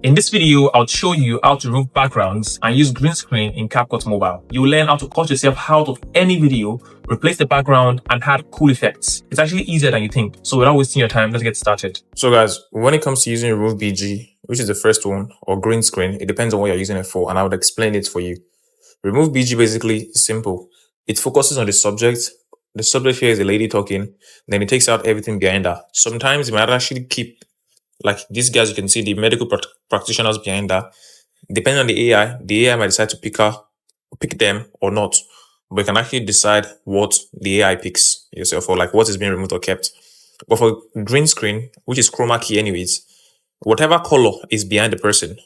In this video, I'll show you how to remove backgrounds and use green screen in CapCut Mobile. You'll learn how to cut yourself out of any video, replace the background, and add cool effects. It's actually easier than you think. So without wasting your time, let's get started. So guys, when it comes to using Remove BG, which is the first one, or green screen, it depends on what you're using it for, and I would explain it for you. Remove BG basically is simple. It focuses on the subject. The subject here is a lady talking, then it takes out everything behind her. Sometimes it might actually keep, like these guys, you can see the medical practitioners behind her. Depending on the AI might decide to pick them or not. But you can actually decide what the AI picks yourself, or like what is being removed or kept. But for green screen, which is chroma key anyways, whatever color is behind the person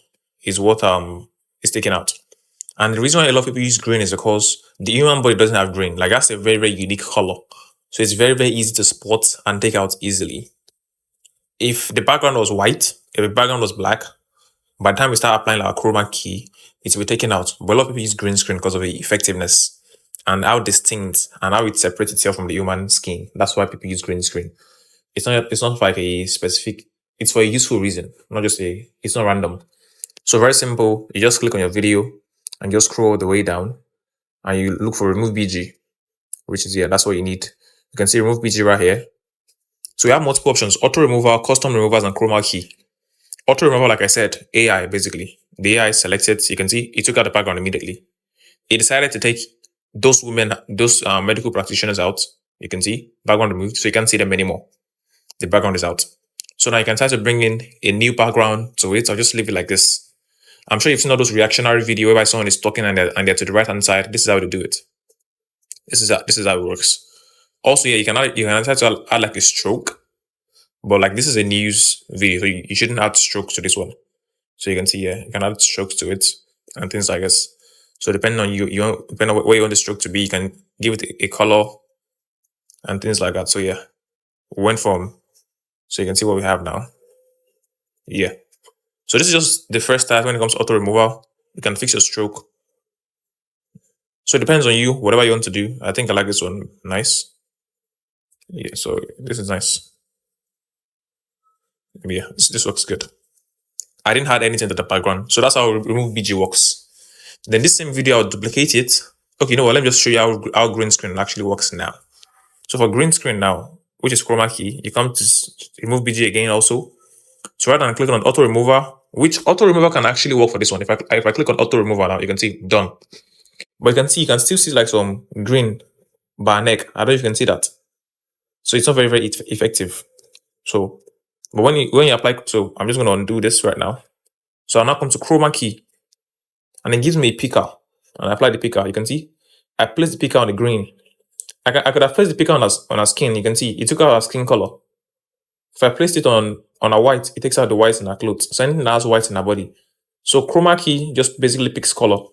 is what is taken out. And the reason why a lot of people use green is because the human body doesn't have green. Like that's a very, very unique color. So it's very, very easy to spot and take out easily. If the background was white, if the background was black, by the time we start applying our chroma key, it will be taken out. But a lot of people use green screen because of the effectiveness and how distinct and how it separates itself from the human skin. That's why people use green screen. It's not like a specific, it's for a useful reason, not just it's not random. So very simple. You just click on your video and just scroll the way down and you look for remove BG, which is here. That's what you need. You can see remove BG right here. So we have multiple options: auto removal, custom removers, and chroma key. Auto removal, like I said, AI basically. The AI selected, you can see it took out the background immediately. It decided to take those medical practitioners out. You can see background removed, so you can't see them anymore. The background is out. So now you can try to bring in a new background to it, or just leave it like this. I'm sure you've seen all those reactionary video whereby someone is talking and they're to the right hand side. This is how to do it. This is how it works. Also, yeah, you can try to add like a stroke, but like this is a news video, so you shouldn't add strokes to this one. So you can see here, you can add strokes to it and things like this. So depending on depending on where you want the stroke to be, you can give it a color and things like that. So yeah, we went from, so you can see what we have now. Yeah. So this is just the first type. When it comes to auto removal, you can fix your stroke. So it depends on you, whatever you want to do. I think I like this one. Nice. Yeah, so this is nice. Yeah, this looks good. I didn't add anything to the background. So that's how remove BG works. Then this same video, I'll duplicate it. Okay, you know what? Let me just show you how green screen actually works now. So for green screen now, which is chroma key, you come to remove BG again also. So rather than clicking on auto remover, which auto remover can actually work for this one. If I click on auto remover now, you can see done. But you can still see like some green bar neck. I don't know if you can see that. So it's not very, very effective. So, but when you apply, so I'm just going to undo this right now. So I'll now come to chroma key, and it gives me a picker, and I apply the picker. You can see I place the picker on the green. I could have placed the picker on our skin. You can see it took out our skin color. If I placed it on a white, it takes out the white in our clothes. So anything that has white in our body. So chroma key just basically picks color.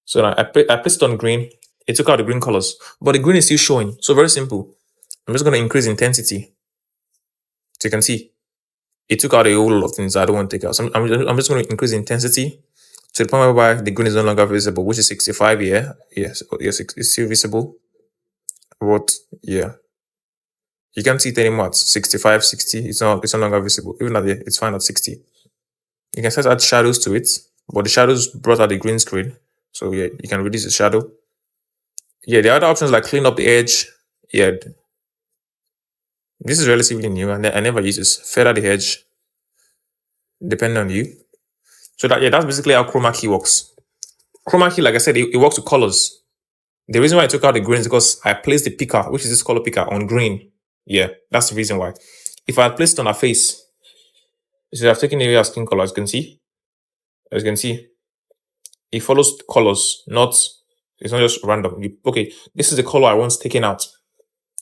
So now I placed it on green. It took out the green colors, but the green is still showing. So very simple. I'm just going to increase intensity. So you can see it took out a whole lot of things I don't want to take out. So I'm just going to increase intensity to the point whereby the green is no longer visible, which is 65 here. Yes, it's still visible. But yeah, you can't see it anymore at 65, 60. It's no longer visible. Even at it's fine at 60. You can start to add shadows to it, but the shadows brought out the green screen. So yeah, you can reduce the shadow. Yeah, the other options like clean up the edge. Yeah, this is relatively new, and I never use this. Feather the edge, depending on you. So that's basically how chroma key works. Chroma key, like I said, it works with colors. The reason why I took out the green is because I placed the picker, which is this color picker, on green. Yeah, that's the reason why. If I had placed it on her face, so I've taken away her skin color, as you can see, it follows colors, it's not just random. Okay, this is the color I want taken out.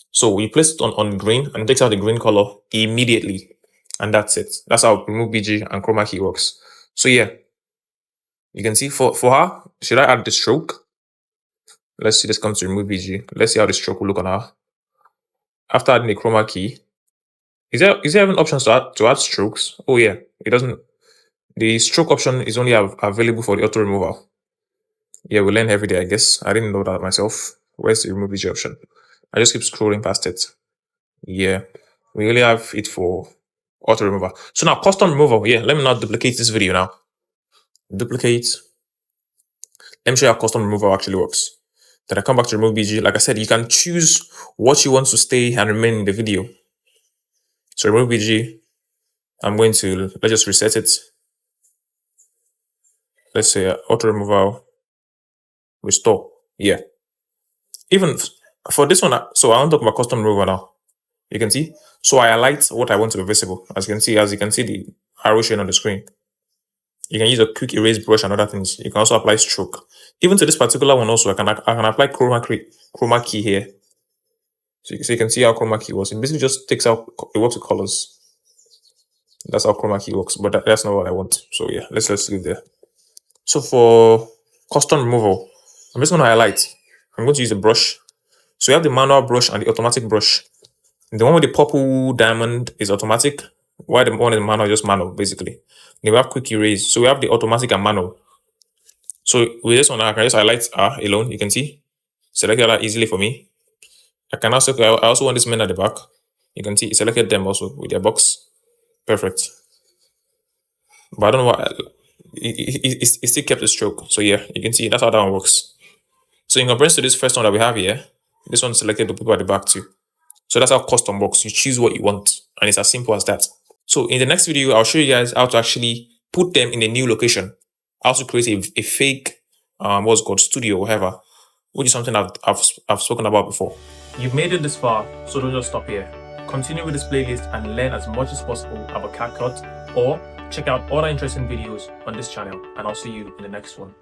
So you place it on green and it takes out the green color immediately. And that's it. That's how remove BG and chroma key works. So yeah, you can see for her, should I add the stroke? Let's see, this comes to remove BG. Let's see how the stroke will look on her. After adding the chroma key, is there even options to add strokes? Oh yeah, it doesn't. The stroke option is only available for the auto removal. Yeah, we learn every day, I guess. I didn't know that myself. Where's the remove BG option? I just keep scrolling past it. Yeah, we only have it for auto remover. So now custom removal. Yeah, let me not duplicate this video now. Duplicate. Let me show you how custom removal actually works. Then I come back to remove BG. Like I said, you can choose what you want to stay and remain in the video. So remove BG. I'm going to, let's just reset it. Let's say auto removal, restore. Yeah. Even for this one, so I want to talk about custom removal now. You can see. So I highlight what I want to be visible. As you can see the arrow showing on the screen. You can use a quick erase brush and other things. You can also apply stroke. Even to this particular one also, I can apply chroma key here. So you can see how chroma key works. It basically just takes out, it works with colors. That's how chroma key works, but that's not what I want. So yeah, let's leave there. So for custom removal, I'm just going to highlight. I'm going to use a brush. So you have the manual brush and the automatic brush. The one with the purple diamond is automatic, while the one in the manual is just manual, basically. Then we have quick erase. So we have the automatic and manual. So with this one, I can just highlight R alone. You can see. Select that easily for me. I also want this men at the back. You can see it selected them also with their box. Perfect. But I don't know why it still kept the stroke. So yeah, you can see that's how that one works. So in comparison to this first one that we have here, this one selected the people at the back too. So that's how custom works. You choose what you want, and it's as simple as that. So in the next video, I'll show you guys how to actually put them in a new location, how to create a fake what's called studio or whatever, which is something I've spoken about before. You've made it this far, so don't just stop here. Continue with this playlist and learn as much as possible about CapCut, or check out other interesting videos on this channel, and I'll see you in the next one.